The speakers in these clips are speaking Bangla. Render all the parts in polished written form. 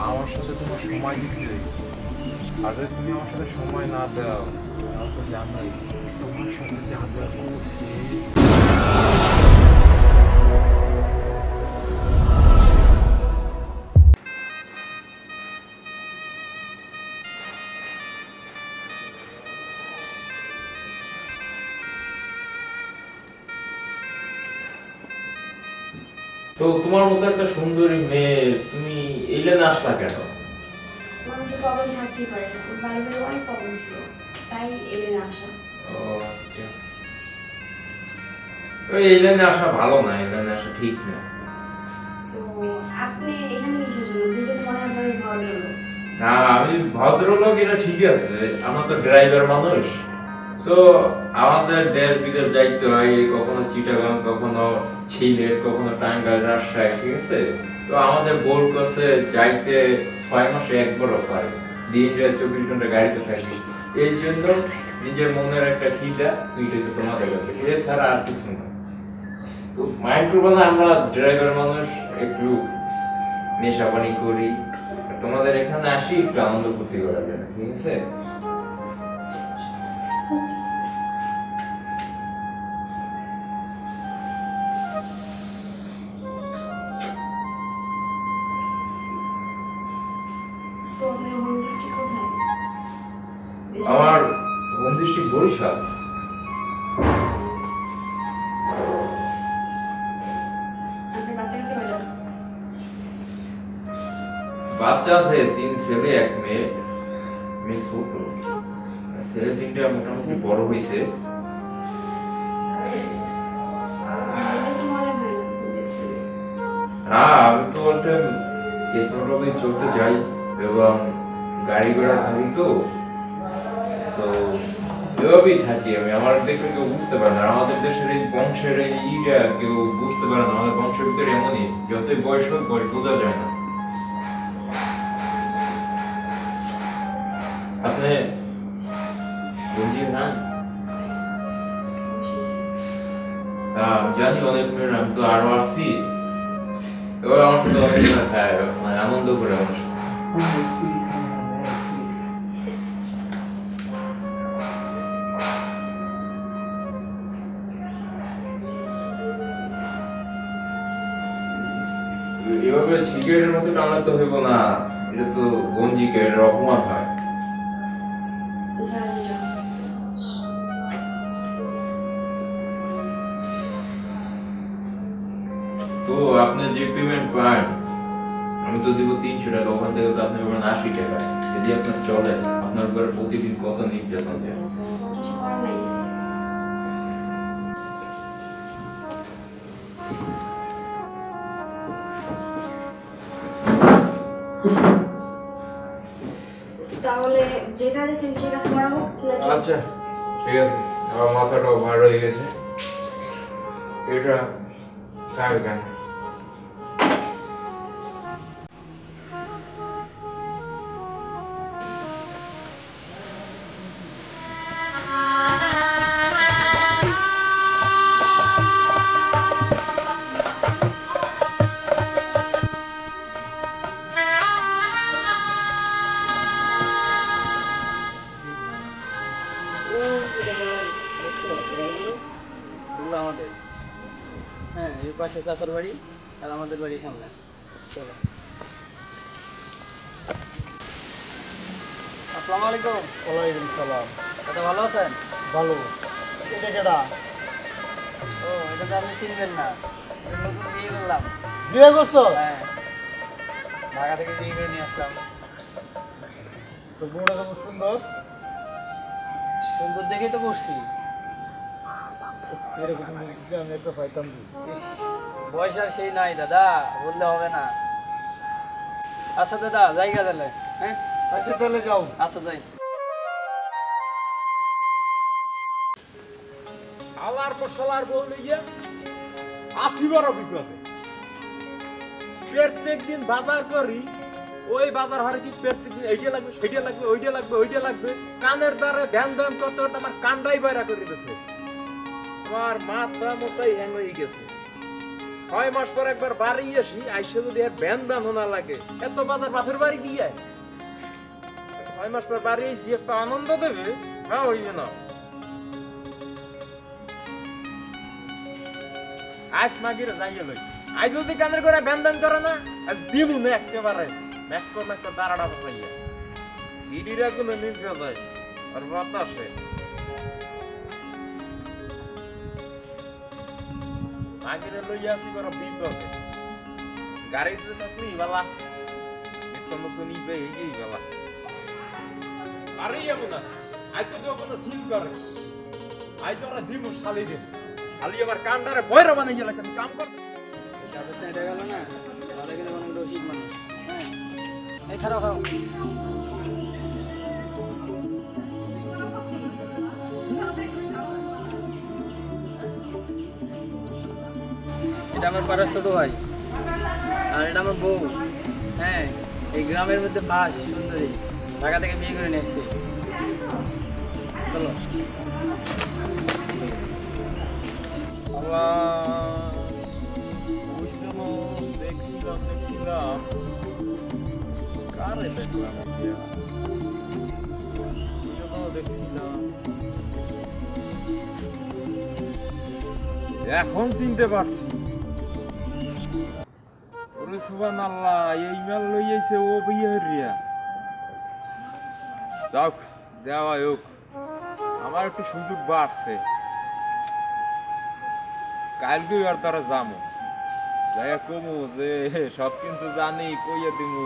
আমার সাথে তোমার সময় দিতে, আর যদি তুমি আমার সাথে সময় না দাও তাহলে তো জানোই তোমার সাথে যা যা করছি। তো তোমার মতো একটা সুন্দরী মেয়ে তুমি এই লাইনে আসলা কেন? মানুষ তো প্রবলেম থাকতেই পারে, ওর বাড়িতে অনেক প্রবলেম ছিল, তাই এলে না আসা। ও আচ্ছা, এই লাইনে আসা ভালো না, এই লাইনে আসা ঠিক না। তো আপনি এখানে কিসের জন্য? দেখে তো মনে হয় আপনার ভদ্রলোক। না আমি ভদ্রলোক এটা ঠিক আছে, আমার তো ড্রাইভার মানুষ। তো আমাদের দেশ বিদেশ যাইতে হয়, কখনো চিটাগাং, কখনো সিলেট, কখনো টাঙ্গাইল, রাজশাহী, ঠিক আছে। তো আমাদের বোর্ড কাছে যাইতে 6 মাসে একবারও হয়, দিন রাত 24 ঘন্টা গাড়িতে থাকি। এই জন্য নিজের মনের একটা খিদা মিটাইতে তোমাদের কাছে, এছাড়া আর কিছু না। তো মাইন্ড করবো না, আমরা ড্রাইভার মানুষ একটু নেশা পানি করি, তোমাদের এখানে আসি একটু আনন্দ ফুর্তি করার জন্য, ঠিক আছে। তো আপনার হোম ডিস্ট্রিক্ট কোথায়? আমার হোম ডিস্ট্রিক্ট বরিশাল। আপনার বাচ্চা কাছে কয়জন? বাচ্চা আছে 3 ছেলে 1 মেয়ে। মেয়ে ছোট, ছেলে 3টা মোটামুটি বড় হয়েছে। হ্যাঁ আমি তো একটা স্মার্টভাবে চলতে চাই এবং গাড়ি ঘোড়া থাকি, তো তো এভাবেই থাকি আমি। আমার দেখে কেউ বুঝতে পারে না, আমাদের দেশের এই বংশের এই ইটা কেউ বুঝতে পারে না। আমাদের বংশের ভিতরে এমনই, যতই বয়স হোক বয়স বোঝা যায় না। আপনি না জানি অনেক মেয়ের, আমি তো আরো আসছি, এবার আমার সাথে অনেক খায়, মানে আনন্দ করে আমার সাথে। এভাবে সিগারেটের মতো টানাতে হইব না, এটা তো গঞ্জিকে অপমান হয়। তো আপনি যে পেমেন্ট পান আমি তো দিব 300 টাকা, ওখান থেকে তো আপনি পাবেন 80 টাকা। যদি আপনার চলে, আপনার উপরে প্রতিদিন কত নির্যাতন যায়। কিছু করার নাই। তাহলে যে কাজ আছে সে কাজ করা হোক নাকি? আচ্ছা ঠিক আছে, আমার মাথাটাও ভার হয়ে গেছে, এটা খাবে কেন? আমাদের হ্যাঁ এই পাশে চাচার বাড়ি আর আমাদের বাড়ি সামনে। চলো। আসসালামু আলাইকুম। ওয়ালাইকুম সালাম। দাদা ভালো আছেন? ভালো। এটা কেডা? ও এটা তো আপনি চিনবেন না, এটা নতুন বিয়ে করলাম। বিয়ে করছো? হ্যাঁ ঢাকা থেকে বিয়ে করে নিয়ে আসলাম। তো বউটা কত সুন্দর। সুন্দর দেখেই তো করছি। এরকম যদি আমি একটা পাইতাম। বয়স আর সেই নাই দাদা, বললে হবে না। আচ্ছা দাদা জায়গা দিলে। হ্যাঁ আচ্ছা তাহলে যাও। আচ্ছা যাই। আলার পশলার বউ লইয়া আসি বড় বিপদে। প্রত্যেক দিন বাজার করি, ওই বাজার হারে কি প্রত্যেক দিন এইটা লাগবে সেটা লাগবে ওইটা লাগবে ওইটা লাগবে, কানের দ্বারে ভ্যান ভ্যান করতে করতে আমার কানটাই বাইরা করে দিতেছে। আমার মাথা মোটাই হ্যাং হয়ে গেছে। 6 মাস পর একবার বাড়ি আসি, আইসে যদি আর ব্যান ব্যান না লাগে, এত বাজার বাপের বাড়ি দিয়ে 6 মাস পর বাড়ি এসে একটা আনন্দ দেবে, হ্যাঁ হইবে না। আজ মাগিরে যাইয়ে লই, আজ যদি কানের করে ব্যান ব্যান করে না, আজ দিমু না একেবারে ব্যাক কর না দাঁড়াটা বসাইয়া গিডিরা কোনো নিভে যায় আর বাতাসে মাগিরে লইয়া আসি বড় বিপদে গাড়িতে থাকলি বালা একটু মতো নিবে এই বালা আরে যাবো না আজ তো কোনো সিন করে আজ ওরা দিমু শালি দিন খালি আবার কামটারে বয়রা বানাই গেলাছে আমি কাম করতে যাদের সাইডে গেল না তাহলে কিন্তু অনেক রসিক মানুষ। হ্যাঁ এই খারাপ খাও এটা আমার পাড়ার ছোট ভাই আর এটা আমার বউ। হ্যাঁ এই গ্রামের মধ্যে বাস সুন্দরী, ঢাকা থেকে বিয়ে করে নিয়ে এসছি। চলো দেখছিলাম কারে দেখলাম দেখছিলাম এখন চিনতে পারছি। সুবহানাল্লাহ, এই মেল লইয়াছে ও বিয়েরিয়া। যাক দেওয়া হোক, আমার একটু সুযোগ বাড়ছে। কালকে আর তারা যাবো যাইয়া কমু যে সব কিন্তু জানি কইয়া দিমু,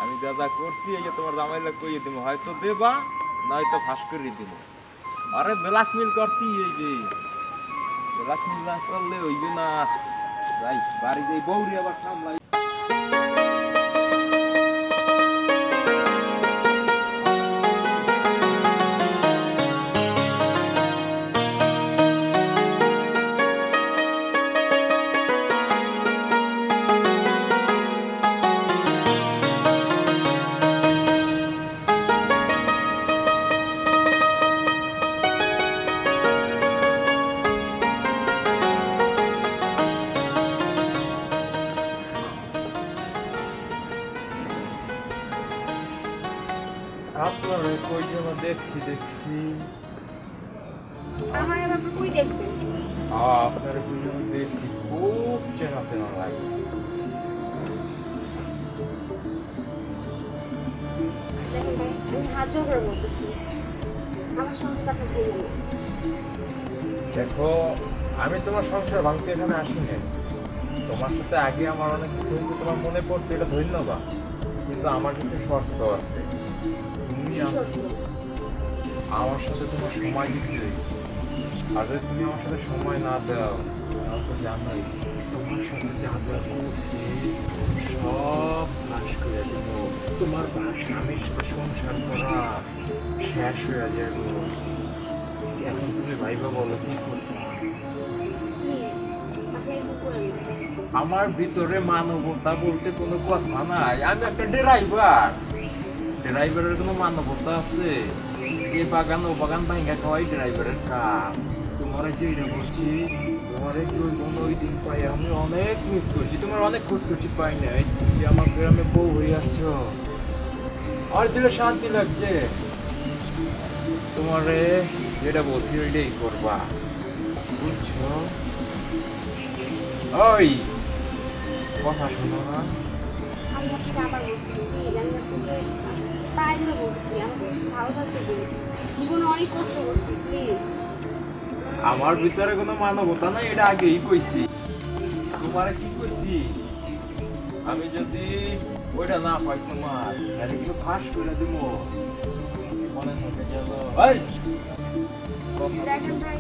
আমি যা যা করছি এই যে তোমার জামাইলা কইয়া দিমু, হয়তো দেবা নয়তো ফাঁস করে দিমু। আরে ব্ল্যাকমেল করতি, এই যে ব্ল্যাকমেল না করলে হইবে না। যাই বাড়ি যাই, বউরি আবার সামলাই। আপনার কই যেন দেখছি আমার এবার কই দেখবেন? আপনার কই যেন দেখছি, খুব চেনা চেনা লাগে। দেখেন ভাই, আমি হাত জোর করে বলতেছি, আমার সঙ্গে কথা বলবেন না। দেখো, আমি তোমার সংসার ভাঙতে এখানে আসি নাই। তোমার সাথে আগে আমার অনেক কিছু হয়েছে, তোমার মনে পড়ছে, এটা ধন্যবাদ। কিন্তু আমার কিছু শর্ত আছে। তুমি আমার সাথে তোমার সময় দিতে, আর যদি তুমি আমার সাথে সময় না দাও, তাহলে তো জানোই তোমার সাথে যা যা করছি সব ফাঁস করে দেব। তোমার স্বামীর সাথে সংসার করা শেষ হয়ে যাবে। এখন তুমি ভাইবা বলো কি করতে? আমার ভিতরে মানবতা বলতে কোনো কথা নাই। আমি একটা ড্রাইভারের কোনো মানবতা আছে? এই বাগান ও বাগান ভাঙ্গা খাওয়াই ড্রাইভারের কাজ। তোমার যেটা বলছি, তোমার ওই দিন পাই আমি অনেক মিস করছি, তোমার অনেক খোঁজ করছি, পাই নাই যে আমার গ্রামে বউ হয়ে আসছো। আর দিলে শান্তি লাগছে। তোমারে যেটা বলছি ওইটাই করবা, বুঝছো? ওই কথা শোনো না, আমি আপনাকে আবার বলছি, আমি আপনাকে তাই জন্য বলছি, আমাকে ভালো থাকতে দিন। জীবনে অনেক কষ্ট করছি, প্লিজ। আমার ভিতরে কোনো মানবতা নাই, এটা আগেই কইছি। তোমারে কি কইছি, আমি যদি ওইটা না পাই তোমার, তাহলে কিন্তু ফাঁস করে দিব। মনে থাকে যেন। দেখেন ভাই,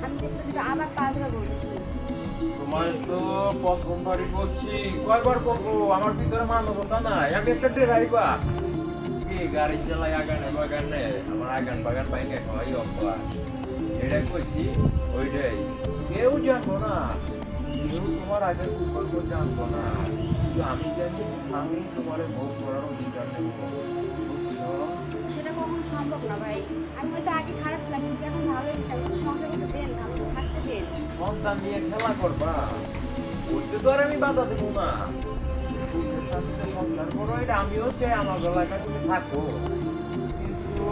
আমি কিন্তু আবার পাঁচবার বলছি। তোমার তো প্রথমবারই বলছি, কয়বার করবো? আমার ভিতরে মানবতা নাই। আমি একটা ড্রাইভার, কি গাড়ি চালাই আগানে বাগানে, আমার আগান বাগান বাইকে খাওয়াই অভ্যাস। এটা কইছি ওইটাই। কেউ জানবো না, কেউ তোমার আগের কুকল্প জানবো না, কিন্তু আমি জানি আমি তোমার ভোগ করার অধিকার নেব, বুঝছো? সেটা কখনো সম্ভব না ভাই। আমি হয়তো আগে খারাপ ছিলাম, কিন্তু এখন ভালো হয়েছে। আমি সংসার করতে দেন, আমাকে থাকতে দেন। সন্তান নিয়ে খেলা করবা। ওইটা তো আর আমি বাধা দেবো না। সুখের শান্তিতে সংসার করো, এটা আমিও চাই আমার এলাকায় তুমি থাকো, কিন্তু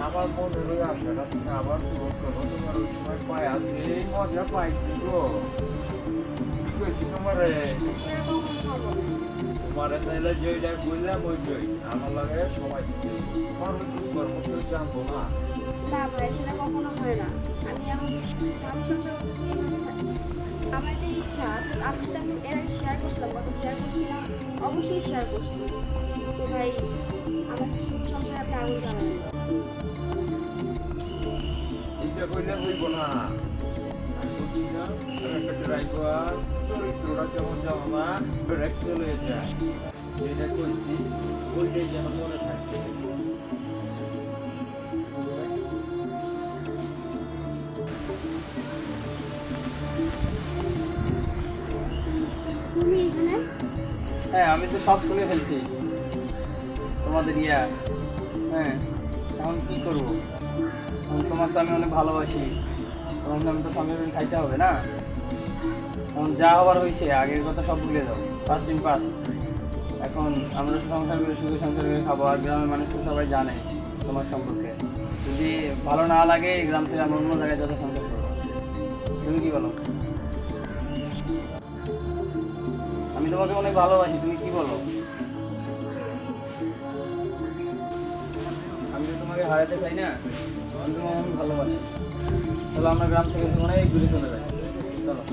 আমার মনের ওই আশাটা তুমি আবার পূরণ করো। তোমার ওই সময় পায়া যে মজা পাইছি গো, কি কইছি তোমারে? সেটা কখনো সম্ভব না। তোমারে তাইলে যেটা বললাম ওইটাই আমার লাগে সবাই দিতে। তোমার ওই দুঃখ কর্ম কেউ জানবো না। না ভাই, সেটা কখনো হয় না। আমি এখন স্বামী সংসার করতেছি, আমার একটা ইচ্ছা। আপনি তো আমি এর আগে শেয়ার করছিলাম, কত শেয়ার করছিলাম, অবশ্যই শেয়ার করছি। তো ভাই, আমার সুখ সংসারে আপনি আগুন জ্বালাবেন না। এইটা কইলে হইব না। আমি বলছি না, আমি একটা ড্রাইভার, চরিত্রটা কেমন যাবো না, ব্রেক চলে যায়। যেটা কইছি ওইটাই যেন মনে থাকে। তুমি এখানে? হ্যাঁ, আমি তো সব শুনে ফেলছি তোমাদের হ্যাঁ, এখন কি করবো? এখন তোমার তো আমি অনেক ভালোবাসি, তখন আমি তো সংসার খাইতে হবে না। এখন যা হবার হয়েছে, আগের কথা সব ভুলে যাও, ফার্স্ট ইন ফার্স্ট। এখন আমরা সংসার করে সুখে সংসার করে খাবো, আর গ্রামের মানুষ তো সবাই জানে তোমার সম্পর্কে। যদি ভালো না লাগে, এই গ্রাম থেকে আমরা অন্য জায়গায় যত সংসার করবো। তুমি কি বলো? আমি তোমাকে অনেক ভালোবাসি, তুমি কি বলো? আমি তো তোমাকে হারাতে চাই না, আমি তোমাকে অনেক ভালোবাসি। চলো আমরা গ্রাম থেকে অনেক দূরে চলে যাই, চলো।